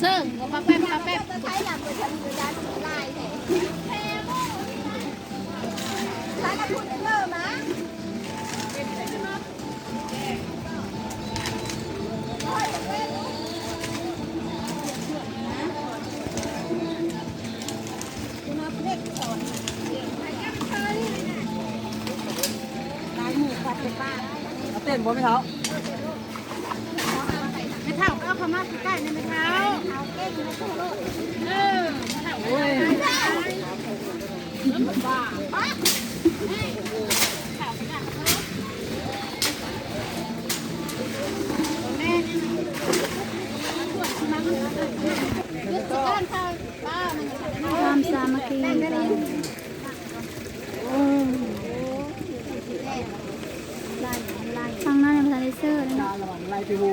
เชิงก็มาแป๊บมาแป๊บจะใช้หลังไปทำอยู่ด้านลายแท้ใช้กระพุ้นเลิศนะเต้นบ่ไหมเขาไม่เท่าก็เขามาใกล้ๆในไม่เท่าโอ้ยบ้าความสามัคคีกันทางนั้นเป็นทางเลเซอร์เลยนะ ลายปีหู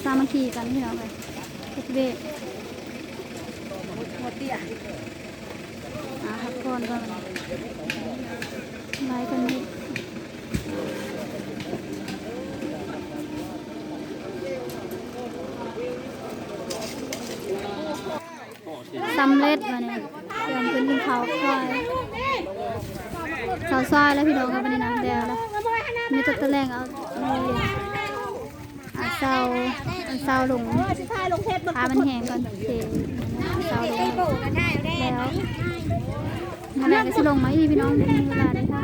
สามัคคีกันพี่น้องเลยเฮ็ดเวทพักผ่อนก่อนไล่กันนี่สำเร็จมาเนี่ยเตรียมขึ้นเขาควายเขาซอยแล้วพี่น้องครับวันนี้นะเดี๋ยวแล้วมีตัวตะแรงเอาเสาลงพามันแห้งก่อนเทเสาลงแล้วมันก็สิลงมาอีพี่น้องมีเวลาได้ท่า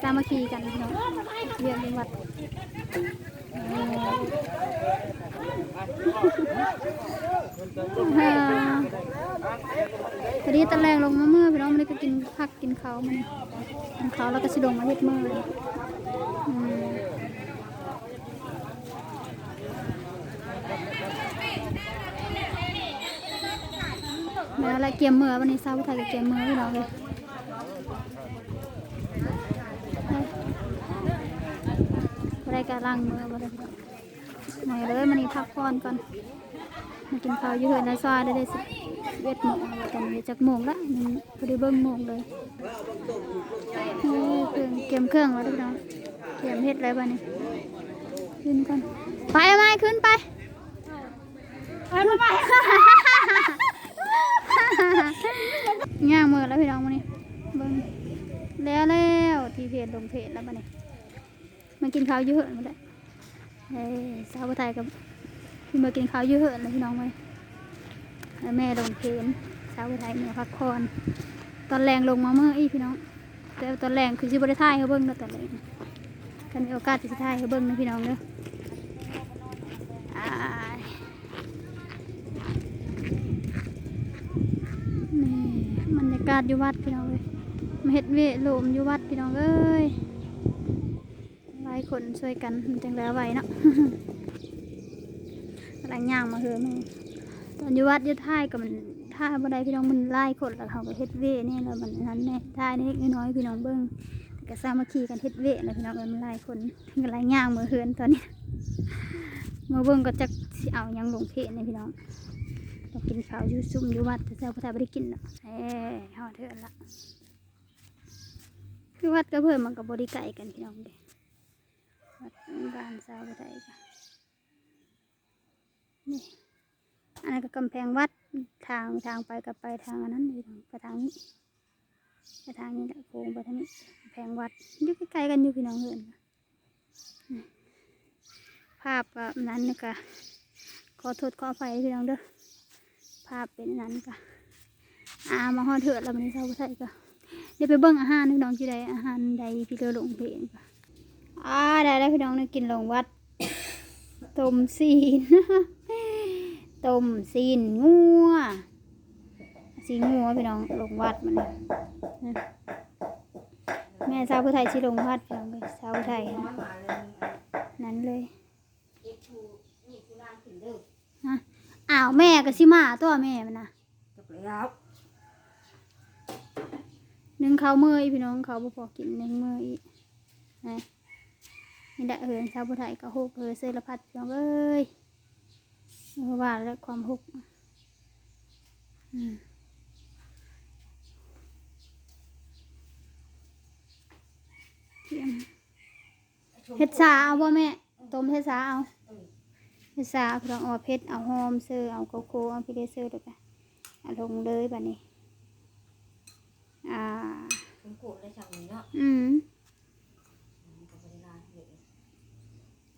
สามัคคีกันพี่น้องเรียนวัดตอนนี้ตะแรงลงมาเมื่อพี่น้องมันก็กินผักกินเขามันกินเขาแล้วก็สิลงมาเฮ็ดมือแล้วอะไรเกี่ยมมือวันนี้เศร้าไทยกับเกี่ยมมือพี่น้องเลยอะไรการล้างมือมาเลยหน่อยเลยมันนี่พักผ่อนก่อนมากินข้าวยืดในซอยได้สิ11 โมงกันจากโมงละพอดีเบิ้งโมงเลยเกี่ยมเครื่องแล้วพี่น้องเกี่ยมเฮ็ดอะไรบ้านี่ขึ้นก่อนไปไหมขึ้นไปย่างมือแล้วพี่น้องมานี่เบิ้งแล้วที่เพจลงเพจแล้วมานี่มันกินข้าวเยอะมาได้สาวไทยกับพี่มากินข้าวเยอะเลยพี่น้องไหมแม่ลงเพจสาวไทยเมื่อพักผ่อนตอนแรงลงมาเมื่ออีพี่น้องแต่ตอนแรงคือชิบได้ท่ายเขาเบิ้งแล้วตอนแรงกันมีโอกาสจะท่ายเขาเบิ้งนะพี่น้องเด้อบรรยากาศอยู่วัดพี่น้องเลยมาเฮ็ดเวโลมอยู่วัดพี่น้องเอ้ยหลายคนช่วยกันมันจังแล้วไหวเนาะอะไรย่างมาเหอะแม่ตอนอยู่วัดอยู่ท่ายกับมันท่าบันไดพี่น้องมันไล่คนแล้วเขาก็เฮ็ดเวนี่แล้วมันนั้นแน่ท่ายนี่น้อยพี่น้องเบิ้งก็สามัคคีกันเฮ็ดเวนะพี่น้องมันไล่คนกันไล่ย่างมาเหอะตอนนี้มาเบิ้งก็จะเอายังลงเพจนี่พี่น้องต้องกินข้าวอยู่ซุ่มอยู่วัดแต่เจ้าพระธาตุไม่ได้กินเนาะห่อเถื่อนละคือวัดก็เพิ่มมันกับบริไก่กันพี่น้องเด้วัดบ้านสาวพระธาตุนี่อันนั้นก็กำแพงวัดทางไปกับไปทางอันนั้นพี่น้องไปทางนี้ไปทางนี้แหละโค้งไปทางนี้กำแพงวัดอยู่ใกล้ๆกันอยู่พี่น้องเห็นภาพแบบนั้นนี่ก็ขอโทษขออภัยพี่น้องเด้อภาพเป็นนั้นก็มาห่อเถื่อนแล้วมันนี้เศร้าใช่ก็เดี๋ยวไปเบิ้งอาหารพี่น้องที่ใดอาหารใดพี่เลือลงเพลงก็ได้แล้วพี่น้องนี่กินลงวัดต้มซีน ต้มซีนงัวพี่น้องลงวัดมันแม่สาวผู้ไทยที่ลงวัดพี่น้องเลยสาวผู้ไทยนั้นเลยอ้าวแม่ก็สิมาตัวแม่มันนะนึ่งข้าวเมื่อยพี่น้องเขาบ่พอกินนึ่งเมื่อยนะนี่ได้สาวผู้ไทยก็หกเสรพัดพี่น้องเอ้ยว่าแล้วความหกเฮ็ดชาเอาบ่แม่ ต้มเทสาเอาเทสาพี่น้องเอาเพชรเอาหอมเซอร์เอาโกโก้เอาพิเดเซอร์ด้วยกันเอาลงเลยบัดนี้ผมโกรธเลยช่างนี้เนาะ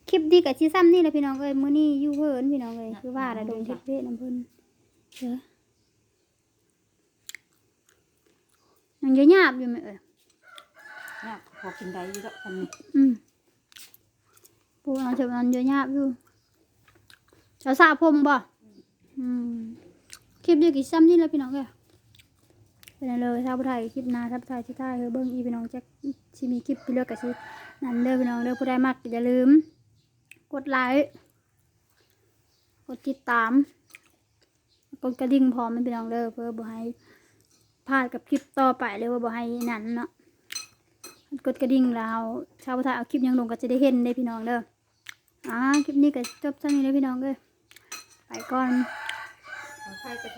คลิปดีกับชีซ้ำนี่แหละพี่น้องเอ้ยมื้อนี้อยู่เพิ่นพี่น้องเอ้ยคือว่าระดมทิศเพศน้ำเพิ่นเด้อยังจะหยาบอยู่ไหมเอ้ย เนี่ยพอกินได้อยู่แล้วอันนี้ ปูเอาเฉยมันจะหยาบอยู่จะสระผมบ่คลิปดีกับซ้ำนี่แหละพี่น้องเอ้ยเป็นเลยชาวไทยคลิปหน้าชาวไทยที่ท่าเบิ่งอีพี่น้องจะสิมีคลิปไปเลือกกับสินั่นเด้อพี่น้องเด้อผู้ใดมักอย่าลืมกดไลค์กดติดตามกดกระดิ่งพร้อมเป็นพี่น้องเด้อเพื่อบ่ให้พลาดกับคลิปต่อไปเลยว่าบ่ให้นั่นเนาะกดกระดิ่งแล้วชาวไทยเอาคลิปยังลงก็จะได้เห็นได้พี่น้องเด้อคลิปนี้ก็จบเท่านี้เลยพี่น้องเด้อไปก่อน